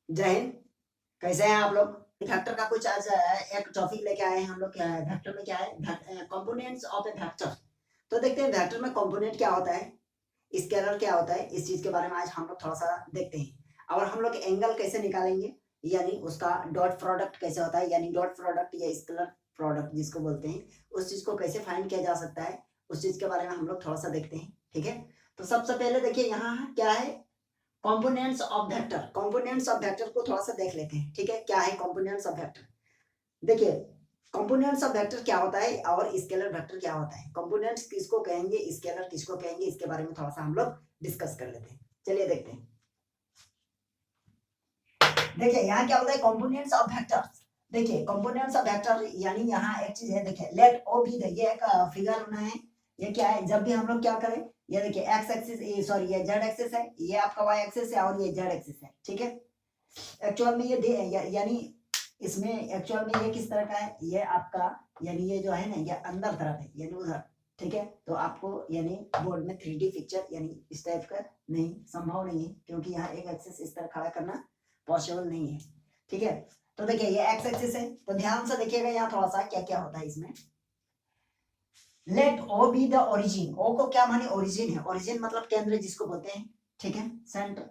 जय हिंद। कैसे हैं आप लोग? वेक्टर का कुछ आज एक टॉपिक लेके आए हैं हम लोग। वेक्टर में क्या है? Components of A vector. तो देखते हैं वेक्टर में कंपोनेंट क्या होता है, स्केलर क्या होता है, इस चीज के बारे में आज हम लोग थोड़ा सा देखते हैं। और हम लोग एंगल कैसे निकालेंगे, यानी उसका डॉट प्रोडक्ट कैसे होता है, यानी डॉट प्रोडक्ट या स्केलर प्रोडक्ट जिसको बोलते हैं, उस चीज को कैसे फाइंड किया जा सकता है, उस चीज के बारे में हम लोग थोड़ा सा देखते हैं। ठीक है, तो सबसे पहले देखिए यहाँ क्या है, components of vector. Components of vector को थोड़ा सा देख लेते हैं। ठीक है, क्या है कंपोनेंट्स ऑफ वेक्टर? देखिए, कंपोनेंट्स ऑफ वेक्टर क्या होता है और स्केलर वेक्टर क्या होता है, कंपोनेंट्स किसको कहेंगे, स्केलर किसको कहेंगे, इसके बारे में थोड़ा सा हम लोग डिस्कस कर लेते हैं। चलिए देखते हैं। देखिए यहाँ क्या होता है, कंपोनेंट्स ऑफ वेक्टर्स। देखिए कंपोनेंट्स ऑफ वेक्टर यानी यहाँ एक चीज है, देखिए लेट ओ बी, ये एक फिगर होना है। ये क्या है, जब भी हम लोग क्या करें, ये देखिए एक्स एक्सिस, सॉरी ये जेड एक्सिस है, ये आपका वाई एक्सिस है और ये जेड एक्सिस है। ठीक है, एक्चुअल में ये यानी इसमें एक्चुअल में ये किस तरह का है, ये आपका यानी ये जो है ना, ये अंदर तरफ है यानी उधर। ठीक है, तो आपको यानी बोर्ड में 3D पिक्चर यानी इस टाइप का नहीं, संभव नहीं है, क्योंकि यहाँ एक एक्सिस इस तरह खड़ा करना पॉसिबल नहीं है। ठीक है, तो देखिए ये एक्स एक्सिस है, तो ध्यान से देखिएगा यहाँ थोड़ा सा क्या क्या होता है इसमें। Let O be the origin, O को क्या माने, ओरिजिन है, ओरिजिन मतलब केंद्र जिसको बोलते हैं। ठीक है, सेंटर।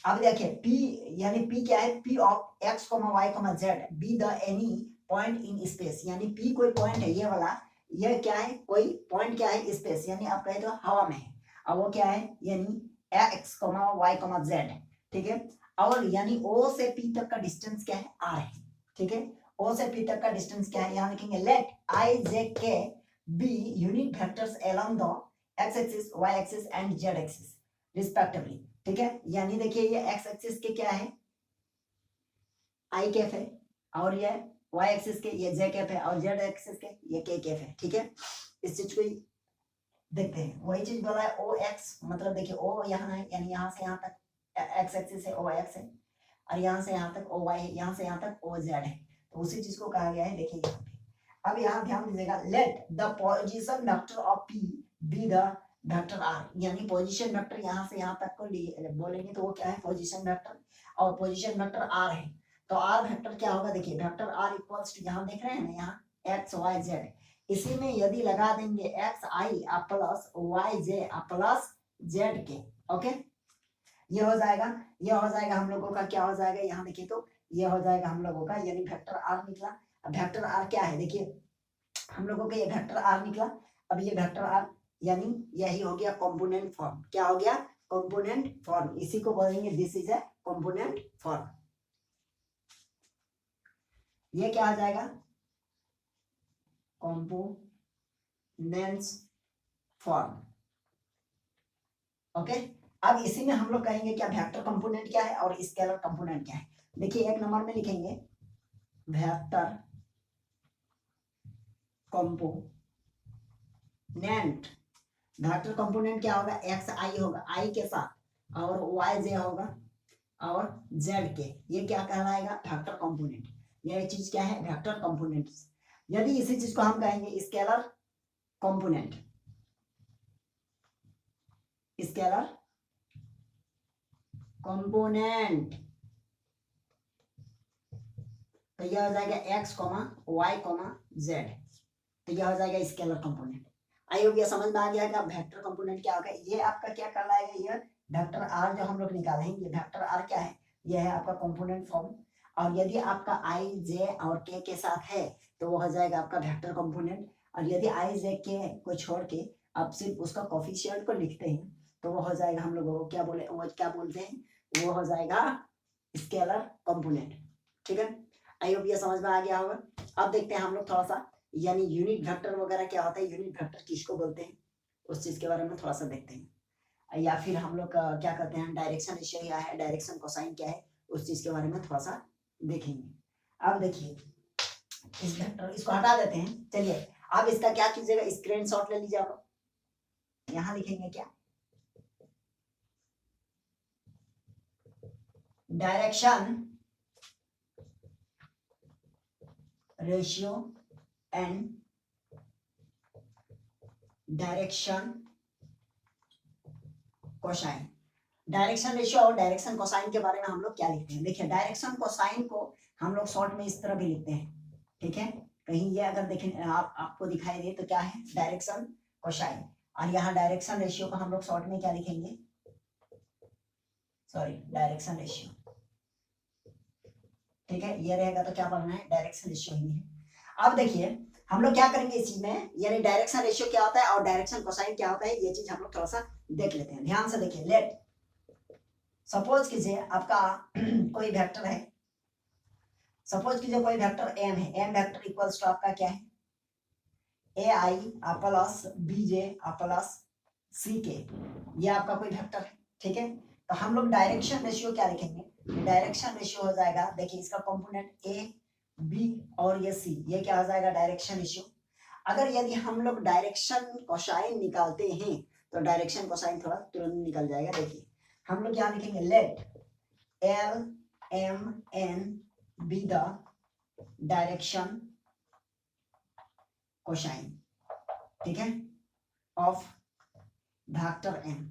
अब देखिए P यानी P क्या है, P of x, y, z be the any point in space, यानी P कोई पॉइंट है, ये वाला ये क्या है, कोई पॉइंट क्या है, स्पेस यानी आप कहे तो हवा में है। अब वो क्या है, यानी x, y, z। ठीक है, और यानी O से P तक का डिस्टेंस क्या है, r है। ठीक है, O से P तक का डिस्टेंस क्या है, यहाँ लिखेंगे let I, J, K be unit vectors along the x axis, y axis and z axis respectively. ठीक है, यानी देखिए ये एक्स एक्सिस के क्या है, आई कैफ है, और ये वाई एक्सिस के ये जे कैफ है, और जेड एक्सिस के ये के कैफ है। ठीक है, इस चीज को देखते हैं। वही चीज बोला है ओ एक्स, मतलब देखिए ओ यहाँ है, यानी यहाँ से यहाँ तक एक्स एक्सिस है, ओ एक्स है, और यहाँ से यहाँ तक ओ वाई है, यहाँ से यहाँ तक ओ जेड है। तो उसी चीज को कहा गया है, देखिए यहाँ पे। अब यहाँ ध्यान दीजिएगा, let the position vector of P be the vector R, यानी पोजीशन वेक्टर यहाँ से यहाँ तक को बोलेंगे तो वो क्या है, पोजीशन वेक्टर, और पोजीशन वेक्टर आर है। तो आर वेक्टर क्या होगा, देखिए वेक्टर आर इक्वल्स टू, यहाँ देख रहे हैं ना, यहाँ एक्स वाई जेड, इसी में यदि लगा देंगे एक्स आई प्लस वाई जे प्लस जेड के, ओके, ये हो जाएगा, ये हो जाएगा हम लोगों का, क्या हो जाएगा यहाँ देखिए, तो ये हो जाएगा हम लोगों का, यानी वेक्टर आर निकला। अब वेक्टर आर क्या है, देखिए हम लोगों का ये वेक्टर आर निकला। अब ये वेक्टर आर यानी यही हो गया कंपोनेंट फॉर्म, क्या हो गया, कंपोनेंट फॉर्म, इसी को बोलेंगे this is a component form. ये क्या आ जाएगा, कंपोनेंट्स फॉर्म। ओके, अब इसी में हम लोग कहेंगे क्या, वेक्टर कंपोनेंट क्या है और स्केलर कंपोनेंट क्या है। देखिए एक नंबर में लिखेंगे वेक्टर कंपोनेंट। वेक्टर कंपोनेंट क्या होगा, एक्स आई होगा, आई के साथ, और वाई जे होगा, और जेड के, ये क्या कहलाएगा, वेक्टर कंपोनेंट। ये चीज क्या है, वेक्टर कंपोनेंट। यदि इसी चीज को हम कहेंगे स्केलर कंपोनेंट, स्केलर कंपोनेंट, तो यह हो जाएगा एक्स, वाई, जेड, तो यह हो जाएगा स्केलर कंपोनेंट। आई होप यह समझ में आ गया कि वेक्टर कंपोनेंट क्या होगा। ये आपका क्या कहलाएगा, ये वेक्टर आर जो हम लोग निकालेंगे, ये वेक्टर आर क्या है, ये है आपका कंपोनेंट फॉर्म। और यदि आपका आई जे और के साथ है तो वो हो जाएगा आपका वेक्टर कंपोनेंट। और यदि आई जे के को छोड़ के आप सिर्फ उसका कोफिशिएंट को लिखते हैं तो वो हो जाएगा, हम लोग वो क्या बोलते हैं, वो हो जाएगा स्केलर कंपोनेंट। ठीक है, आई होप ये समझ में आ गया होगा। अब देखते हैं हम लोग थोड़ा सा, यानी यूनिट वेक्टर वगैरह क्या होता है, यूनिट वेक्टर किसको बोलते हैं, उस चीज के बारे में थोड़ा सा देखते हैं। या फिर हम लोग क्या कहते हैं, डायरेक्शन रेशियो क्या है, डायरेक्शन कोसाइन क्या है, उस चीज के बारे में थोड़ा सा देखेंगे। अब देखिए इस वेक्टर, इसको हटा देते हैं। चलिए अब इसका क्या कीजिएगा, स्क्रीनशॉट ले लीजिए आप। यहाँ लिखेंगे क्या, direction ratio and direction cosine. Direction ratio और डायरेक्शन कोसाइन के बारे में हम लोग क्या लिखते हैं। देखिए डायरेक्शन कोसाइन को हम लोग शॉर्ट में इस तरह भी लिखते हैं, ठीक है। कहीं ये अगर देखें आपको दिखाई दे तो क्या है डायरेक्शन कोसाइन, और यहाँ डायरेक्शन रेशियो को हम लोग शॉर्ट में क्या लिखेंगे, सॉरी डायरेक्शन रेशियो, ठीक है। ये रहेगा तो क्या पढ़ना है डायरेक्शन रेशियो ही है। अब देखिए हम लोग क्या करेंगे इस चीज में, यानी डायरेक्शन रेशियो क्या होता है और डायरेक्शन कोसाइन क्या होता है, ये चीज हम लोग थोड़ा सा देख लेते हैं। ध्यान से देखिए, लेट सपोज कीजिए आपका कोई वेक्टर है, सपोज कीजिए कोई वेक्टर m है, m वेक्टर इक्वल्स टू आपका क्या है ai plus bj plus ck, ये आपका कोई वेक्टर है, ठीक है। तो हम लोग डायरेक्शन रेशियो क्या लिखेंगे, डायरेक्शन रेशियो हो जाएगा, देखिए इसका कंपोनेंट a b और ये c, ये क्या हो जाएगा डायरेक्शन रेशियो। अगर यदि हम लोग डायरेक्शन कोसाइन निकालते हैं तो डायरेक्शन कोसाइन थोड़ा तुरंत निकल जाएगा। देखिए हम लोग क्या लिखेंगे, let l m n be the direction cosine, ठीक है, ऑफ वेक्टर m।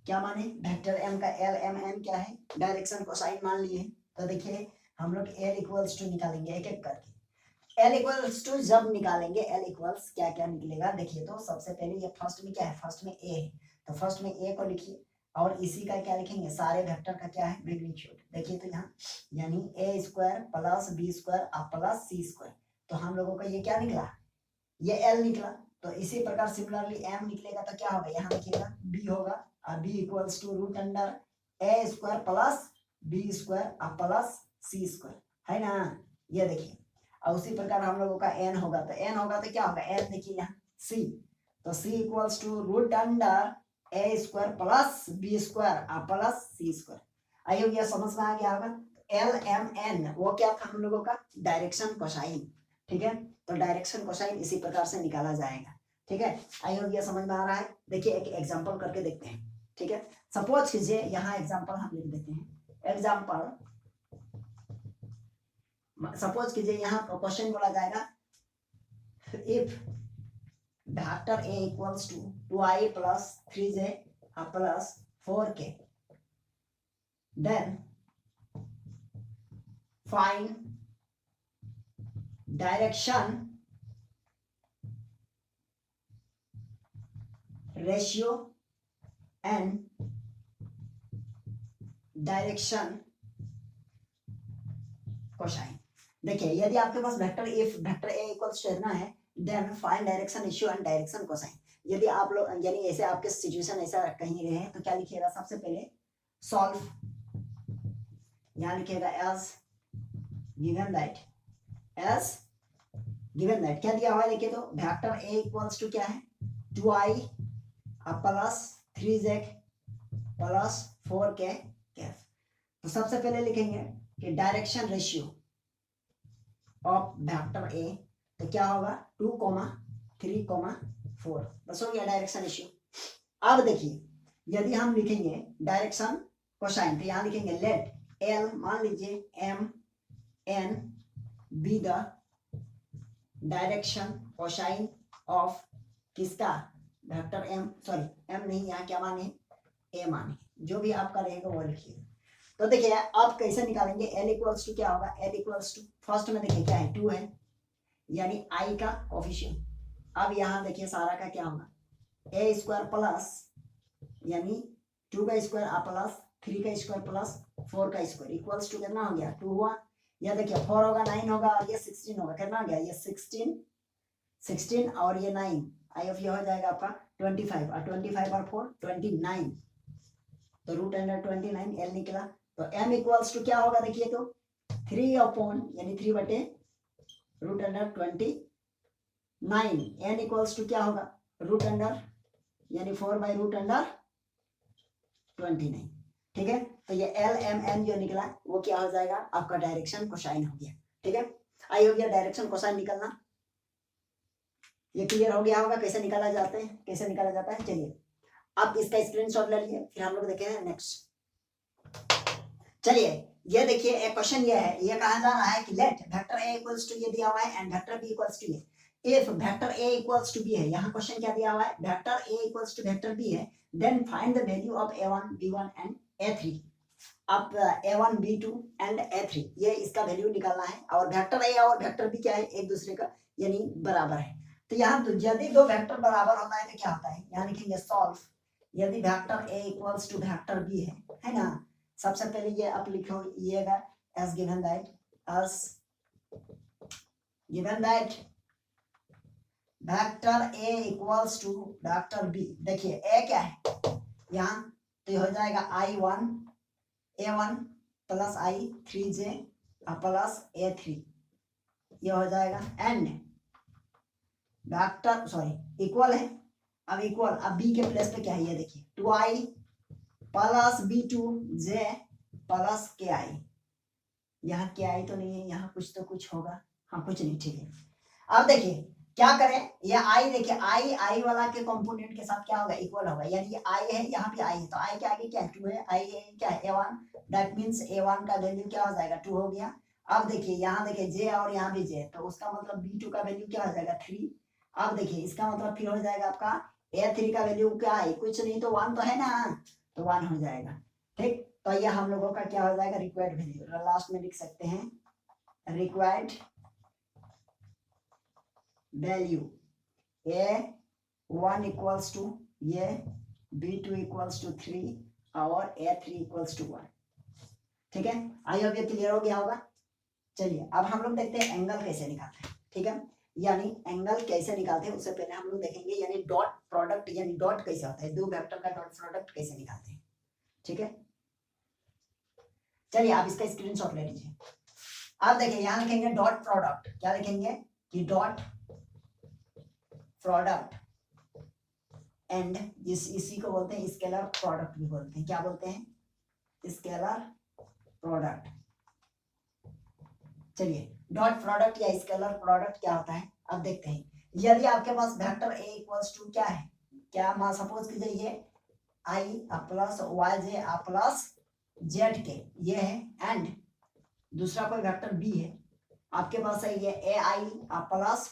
क्या माने वेक्टर m का l m n क्या है डायरेक्शन कोसाइन मान लिए। तो देखिए हम लोग l इक्वल्स टू निकालेंगे एक एक करके। l इक्वल्स टू जब निकालेंगे l इक्वल्स क्या क्या निकलेगा, देखिए तो सबसे पहले ये फर्स्ट में क्या है, फर्स्ट में a है, तो फर्स्ट में a को लिखिए और इसी का क्या लिखेंगे, सारे वेक्टर का क्या है मैग्नीट्यूड। देखिए तो यहाँ यानी a square plus b square plus c square, तो हम लोगों का ये क्या निकला, ये l निकला। तो इसी प्रकार सिमिलरली m निकलेगा तो क्या होगा, यहाँ लिखिएगा b होगा, और b equals to root under a square plus b square plus c square, है ना। ये देखिए और उसी प्रकार हम लोगों का n होगा, तो n होगा तो क्या होगा, n देखिए यहाँ c, तो c equals to root under a square plus b square plus c square. I hope यह समझ में आ गया होगा। l m n वो क्या था हम लोगों का डायरेक्शन कोसाइन, ठीक है। तो डायरेक्शन कोसाइन इसी प्रकार से निकाला जाएगा, ठीक है। आई होप यह समझ में आ रहा है। देखिए एक एग्जांपल करके देखते हैं, ठीक है। सपोज कीजिए यहाँ एग्जांपल हम लिख देते हैं, एग्जांपल सपोज कीजिए यहाँ क्वेश्चन बोला जाएगा, if vector a equals to 2i plus 3j plus 4k then find direction ratio and direction cosine. देखिए यदि आपके पास vector if vector a equals to इतना है then find direction ratio and direction cosine. यदि आप लोग यानी ऐसे आपके सिचुएशन ऐसा कहीं रहे तो क्या लिखिएगा, सबसे पहले सॉल्व, यहाँ लिखिएगा as given that, as given that क्या दिया हुआ है, देखिए तो वेक्टर a इक्वल्स टू क्या है 2i plus 3j plus 4k Kaif. तो सबसे पहले लिखेंगे कि direction ratio of vector a, तो क्या होगा 2, 3, 4, बस हो गया डायरेक्शन रेशियो। अब देखिए यदि हम लिखेंगे डायरेक्शन कोसाइन तो यहाँ लिखेंगे लेट l मान लीजिए m n be the direction cosine of किसका वेक्टर m, सॉरी m नहीं यहाँ क्या माने a माने, जो भी आपका रहेगा वो लिखिए। तो देखिए आप कैसे निकालेंगे, l इक्वल्स टू क्या होगा, l इक्वल्स टू फर्स्ट में देखिए क्या है 2 है यानी i का कोफिशिएंट। अब यहाँ देखिए सारा का क्या होगा a स्क्वायर प्लस यानी 2 का स्क्वायर प्लस 3 का स्क्वायर प्लस 4 का स्क्वायर इक्वल्स टू कितना हो गया 2 हुआ। यह देखिए 4 होगा 9 होगा और ये 16 होगा, कितना हो गया ये 16 और ये 9, आई ऑफ ये हो जाएगा आपका 25 और 25 और 4 29, तो रूट अंडर 29 l निकला। तो m इक्वल्स टू क्या होगा देखिए तो 3 अपॉन यानी 3 बटे root under 29, n equals to क्या होगा रूट अंडर यानी 4 बाई रूट अंडर 29, ठीक है। तो ये l m n जो निकला वो क्या हो जाएगा आपका डायरेक्शन कोसाइन हो गया, ठीक है। आई हो गया डायरेक्शन कोसाइन निकलना, ये क्लियर हो गया होगा कैसे निकाला जाता है, कैसे निकाला जाता है। चलिए अब इसका स्क्रीनशॉट ले लीजिए, फिर हम लोग देखेंगे नेक्स्ट। चलिए ये देखिए एक क्वेश्चन ये है, ये कहा जा रहा है कि let vector a equals to ये दिया हुआ है and vector b equals to ये। If vector A equals to B है, यहाँ क्वेश्चन क्या दिया हुआ है, vector A equals to vector B है, then find the value of a1 b1 and a3। अब a1 b2 एंड a3 ये इसका वैल्यू निकालना है, और वेक्टर ए और वेक्टर बी क्या है, एक दूसरे का यानी बराबर है। तो यहाँ यदि दो वेक्टर बराबर होता है तो क्या होता है, यहाँ लिखेंगे सॉल्व, यदि vector A equals to vector B है ना। सबसे पहले ये आप लिखिएगा as given that vector A equals to vector B. देखिए ए क्या है यहाँ, तो ये हो जाएगा I1 A1 plus I3J plus A3, ये हो जाएगा एंड वेक्टर सॉरी इक्वल है, अब इक्वल, अब बी के प्लेस पे क्या है ये देखिए 2I plus B2J plus KI। यहाँ KI तो नहीं है, यहाँ कुछ होगा, हाँ कुछ नहीं, ठीक है। अब देखिए क्या करें, ये I देखिए I वाला के कंपोनेंट के साथ क्या होगा, इक्वल होगा, यानी ये I है, यहाँ पे I है, तो I के आगे क्या है 2 है, I क्या है A1, दैट मींस A1 का वैल्यू क्या हो जाएगा 2 हो गया। अब देखिए यहाँ देखिए J और यहाँ भी J, तो उसका मतलब B2 का वैल्यू क्या हो जाएगा 3। अब देखिए इसका मतलब फिर हो जाएगा आपका A3 का वैल्यू क्या है, कुछ नहीं तो 1 तो है ना, तो 1 हो जाएगा, ठीक। तो ये हम लोगों का क्या हो जाएगा रिक्वायर्ड वैल्यू, लास्ट में लिख सकते हैं required value A1 equals to ये B2 इक्वल्स टू 3 और A3 इक्वल्स टू 1, ठीक है। आई होप ये क्लियर हो गया होगा। चलिए अब हम लोग देखते हैं एंगल कैसे निकालते हैं, ठीक है, यानी एंगल कैसे निकालते हैं उससे पहले हम लोग देखेंगे यानी डॉट प्रोडक्ट, यानी डॉट कैसे होता है, दो वेक्टर का डॉट प्रोडक्ट कैसे निकालते हैं, ठीक है। चलिए आप इसका स्क्रीनशॉट ले लीजिए। आप देखिए यहाँ लिखेंगे डॉट प्रोडक्ट, क्या लिखेंगे कि डॉट प्रोडक्ट एंड इसी को बोलते हैं स्केलर प्रोडक्ट भी बोलते हैं, क्या बोलते हैं स्केलर प्रोडक्ट। चलिए डॉट प्रोडक्ट या स्केलर प्रोडक्ट क्या होता है अब देखते हैं। यदि आपके पास वेक्टर a इक्वल्स टू क्या है, क्या मान सपोज कीजिए ये I plus YJ plus ZK ये है, एंड दूसरा कोई वेक्टर b है आपके पास है ये AI plus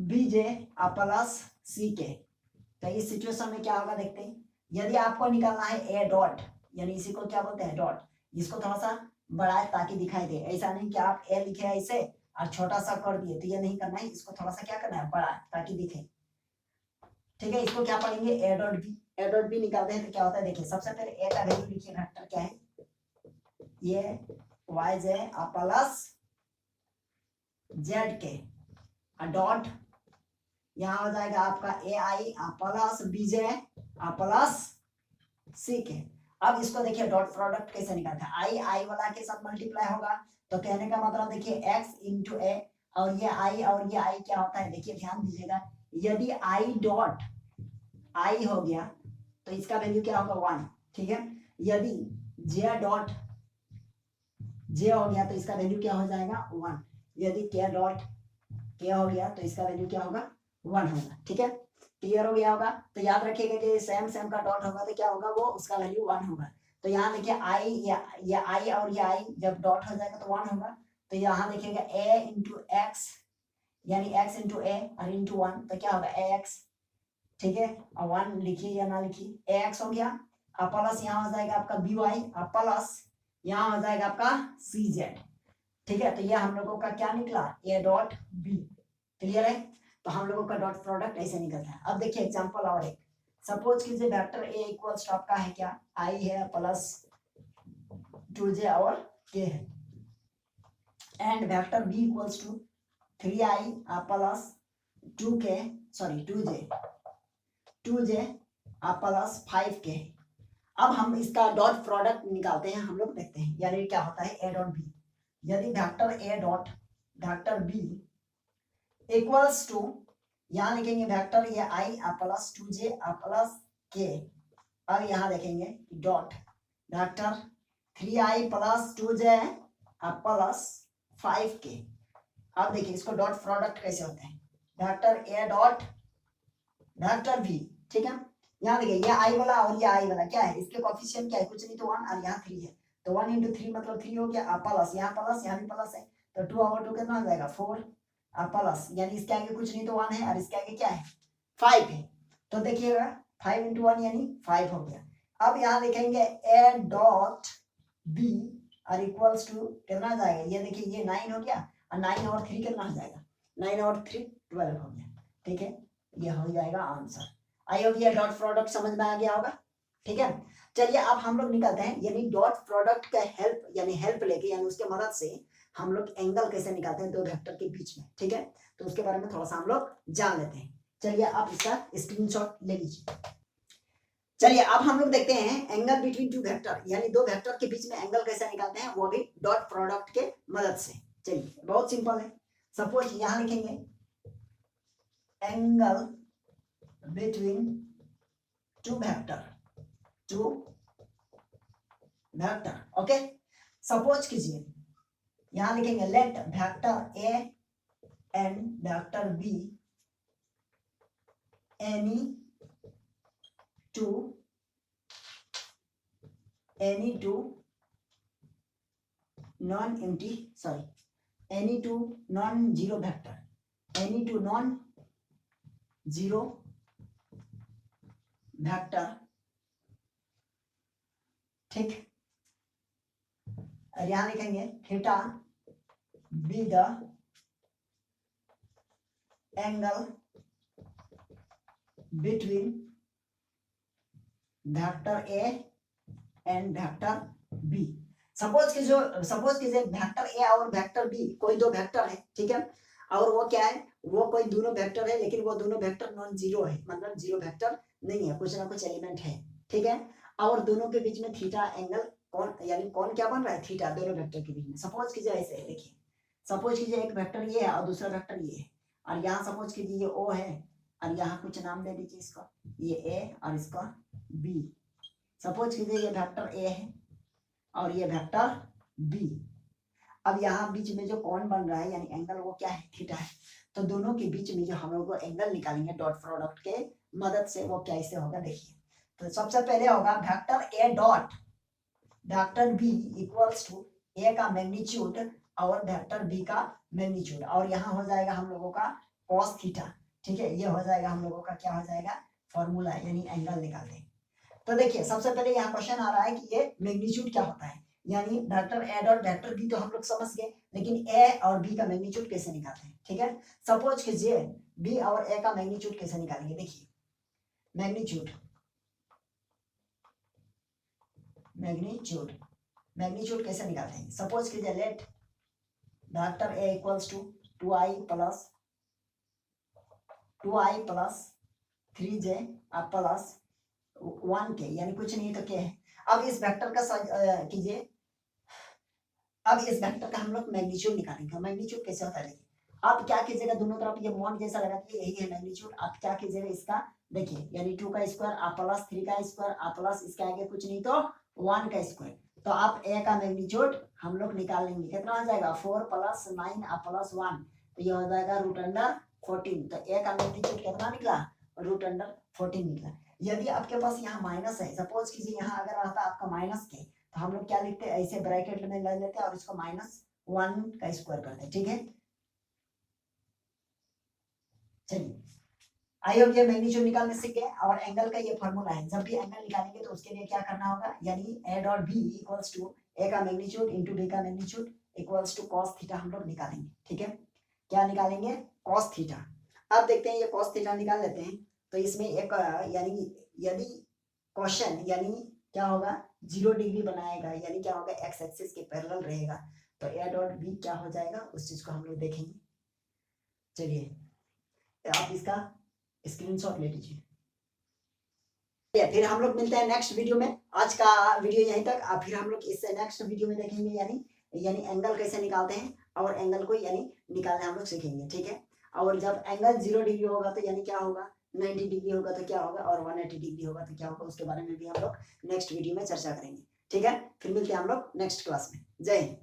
BJ plus CK। तो इस सिचुएशन में क्या होगा देखते हैं। यदि आपको निकालना है a डॉट, यानी इसी को क्या बोलते हैं डॉट, इसको थोड़ा सा बढ़ाए ताकि दिखाई दे, ऐसा नहीं कि आप a लिखे ऐसे और छोटा सा कर दिए, तो ये नहीं करना है, इसको थोड़ा सा क्या करना है बड़ा ताकि दिखे, ठीक है। इसको क्या पढ़ेंगे a dot b, a dot b निकालते हैं तो क्या होता है देखिए, सबसे पहले a का वैल्यू लिखिए, वेक्टर क्या है ये YJ प्लस ZK डॉट, यहाँ हो जाएगा आपका AI plus BJ plus CK। अब इसको देखिए डॉट प्रोडक्ट कैसे निकालते हैं, I वाला के साथ मल्टीप्लाई होगा, तो कहने का मतलब देखिए x इंटू a, और ये I और ये I क्या होता है देखिए ध्यान दीजिएगा, यदि I डॉट I हो गया तो इसका वैल्यू क्या होगा 1, ठीक है। यदि J डॉट J हो गया तो इसका वैल्यू क्या हो जाएगा 1, यदि K डॉट K हो गया तो इसका वैल्यू क्या होगा 1 होगा, ठीक है। क्लियर हो गया होगा। तो याद रखिएगा कि सेम का डॉट होगा तो क्या होगा वो उसका वैल्यू 1 होगा। तो यहाँ देखिए I ये I और ये I जब डॉट हो जाएगा तो 1 होगा, तो यहाँ देखिएगा a इंटू एक्स यानी x इंटू a और इंटू 1 तो क्या होगा ax, ठीक है। और 1 लिखिए या ना लिखिए ax हो गया, और प्लस यहाँ हो जाएगा आपका by और प्लस यहाँ हो जाएगा आपका cz, ठीक है। तो ये हम लोगों का क्या निकला a डॉट b, क्लियर है। तो हम लोगों का डॉट प्रोडक्ट ऐसे निकलता है। अब देखिए एग्जांपल और एक, सपोज कीजिए वेक्टर a इक्वल्स टू आपका है क्या I है प्लस 2j और k है, and vector b equals to 3I plus 2j plus 5k। अब हम इसका डॉट प्रोडक्ट निकालते हैं, हम लोग देखते हैं यानी क्या होता है a डॉट b। यदि vector a dot vector b equals to, यहाँ लिखेंगे वेक्टर ये I plus 2j plus k, और यहाँ देखेंगे dot vector 3I plus 2j plus 5k। अब देखिए इसको डॉट प्रोडक्ट कैसे होते हैं, vector a dot vector b, ठीक है। यहाँ देखिए ये I वाला और ये I वाला क्या है, इसके कोएफिशिएंट क्या है कुछ नहीं तो 1, और यहाँ 3 है, तो 1 इंटू 3 मतलब 3 हो गया, प्लस यहाँ भी प्लस है, तो 2 और 2 कितना हो जाएगा 4, प्लस, यानी इसके आगे कुछ नहीं तो 1 है और इसके आगे क्या है 5 है। तो देखिएगा 5 × 1 यानी 5 हो गया। अब यहाँ लिखेंगे ए डॉट बी और इक्वल्स टू कितना आ जाएगा, ये देखिए ये 9 हो गया और 9 और 3 कितना हो जाएगा, 9 और 3 12 हो गया। ठीक है, ये हो जाएगा आंसर। आई होप ये डॉट प्रोडक्ट समझ में आ गया होगा। ठीक है, चलिए अब हम लोग निकालते हैं, यानी डॉट प्रोडक्ट का हेल्प, यानी हेल्प लेके, यानी उसके मदद से हम लोग एंगल कैसे निकालते हैं दो वेक्टर के बीच में। ठीक है, तो उसके बारे में थोड़ा सा हम लोग जान लेते हैं। चलिए आप इसका स्क्रीनशॉट ले लीजिए। चलिए अब हम लोग देखते हैं एंगल बिटवीन टू वेक्टर, यानी दो वेक्टर के बीच में एंगल कैसे निकालते हैं, वो भी डॉट प्रोडक्ट के मदद से। चलिए बहुत सिंपल है। सपोज यहां लिखेंगे angle between two vector, okay. Suppose कीजिए यहां लिखेंगे let vector A and vector B any two non zero vector, any two non zero vector. ठीक, और यहां लिखेंगे theta be the angle between vector A and vector B. Suppose कीजिए vector A और vector B कोई दो vector है, ठीक है, और वो क्या है, वो कोई दोनों वेक्टर है, लेकिन वो दोनों वेक्टर नॉन जीरो है, मतलब जीरो वेक्टर नहीं है, कुछ ना कुछ एलिमेंट है। ठीक है, और दोनों के बीच में थीटा एंगल कौन, यानी कौन क्या बन रहा है, थीटा, दोनों वेक्टर के बीच में। सपोज कीजिए ऐसे है, देखिए सपोज कीजिए एक वेक्टर ये है और दूसरा वेक्टर ये है, और यहाँ सपोज कीजिए ये ओ है और यहाँ कुछ नाम दे दीजिए इसका, ये ए और इसका बी। सपोज कीजिए ये वेक्टर ए है और ये वेक्टर बी। अब यहाँ बीच में जो कौन बन रहा है, यानी एंगल, वो क्या है, थीटा है। तो दोनों के बीच में जो हम लोग एंगल निकालेंगे डॉट प्रोडक्ट के मदद से, वो कैसे होगा देखिए। तो सबसे पहले होगा vector A dot vector B equals to A का मैग्नीट्यूड और वेक्टर बी का मैग्नीट्यूड, और यहाँ हो जाएगा हम लोगों का cos थीटा। ठीक है, ये हो जाएगा हम लोगों का, क्या हो जाएगा, फॉर्मूला, यानी एंगल निकालते हैं। तो देखिए सबसे पहले यहाँ क्वेश्चन आ रहा है कि ये मैग्नीट्यूड क्या होता है, यानी vector A dot vector B तो हम लोग समझ गए, लेकिन ए और बी का मैग्नीट्यूड कैसे निकालते हैं। ठीक है, सपोज कीजिए बी और ए का मैग्नीट्यूड कैसे निकालेंगे, देखिए मैग्नीट्यूड कैसे निकालते हैं। सपोज कीजिए let vector A equals to 2i plus 3j plus 1k, यानी कुछ नहीं तो k है। अब इस वेक्टर का कीजिए, अब इस वेक्टर का हम लोग मैग्नीट्यूड निकालेंगे। मैग्नीट्यूड कैसे होता है, देखिए आप क्या कीजिएगा, दोनों तरफ ये मॉड जैसा लगा के, यही है मैग्नीट्यूड। आप क्या कीजिएगा इसका, देखिए यानी 2 का स्क्वायर प्लस 3 का स्क्वायर प्लस इसके आगे कुछ नहीं तो 1 का स्क्वायर। तो आप ए का मैग्नीट्यूड हम लोग निकाल लेंगे, कितना हो जाएगा 4 + 9 + 1, तो ये हो जाएगा √14। तो ए का मैग्नीट्यूड कितना निकला, √14 निकला। यदि आपके पास यहाँ माइनस है, सपोज कीजिए यहाँ अगर आता आपका माइनस के, तो हम लोग क्या लिखते हैं, ऐसे ब्रैकेट में ले लेते हैं और इसको -1 का स्क्वायर करते हैं। ठीक है, चलिए आई होप ये मैग्नीट्यूड निकालने सीख गए। और एंगल का ये फॉर्मूला है, जब भी एंगल निकालेंगे तो उसके लिए क्या करना होगा, यानी A dot B equals to A का मैग्नीट्यूड इंटू बी का magnitude equals to cos theta हम लोग निकालेंगे। ठीक है, क्या निकालेंगे, cos थीटा। अब देखते हैं ये cos थीटा निकाल लेते हैं। तो इसमें एक यानी यदि क्वेश्चन यानी क्या होगा, 0 डिग्री बनाएगा, यानी क्या होगा, एक्स एक्सिस के पैरेलल रहेगा, तो ए डॉट बी क्या हो जाएगा, उस चीज को हम लोग देखेंगे। चलिए आप इसका स्क्रीनशॉट ले लीजिए। फिर हम लोग मिलते हैं नेक्स्ट वीडियो में। आज का वीडियो यहीं तक, फिर हम लोग इससे नेक्स्ट वीडियो में देखेंगे, यानी एंगल कैसे निकालते हैं और एंगल को यानी निकालना हम लोग सीखेंगे। ठीक है, और जब एंगल 0 डिग्री होगा तो यानी क्या होगा, 90 डिग्री होगा तो क्या होगा, और 180 डिग्री होगा तो क्या होगा, उसके बारे में भी हम लोग नेक्स्ट वीडियो में चर्चा करेंगे। ठीक है, फिर मिलते हैं हम लोग नेक्स्ट क्लास में। जय हिंद।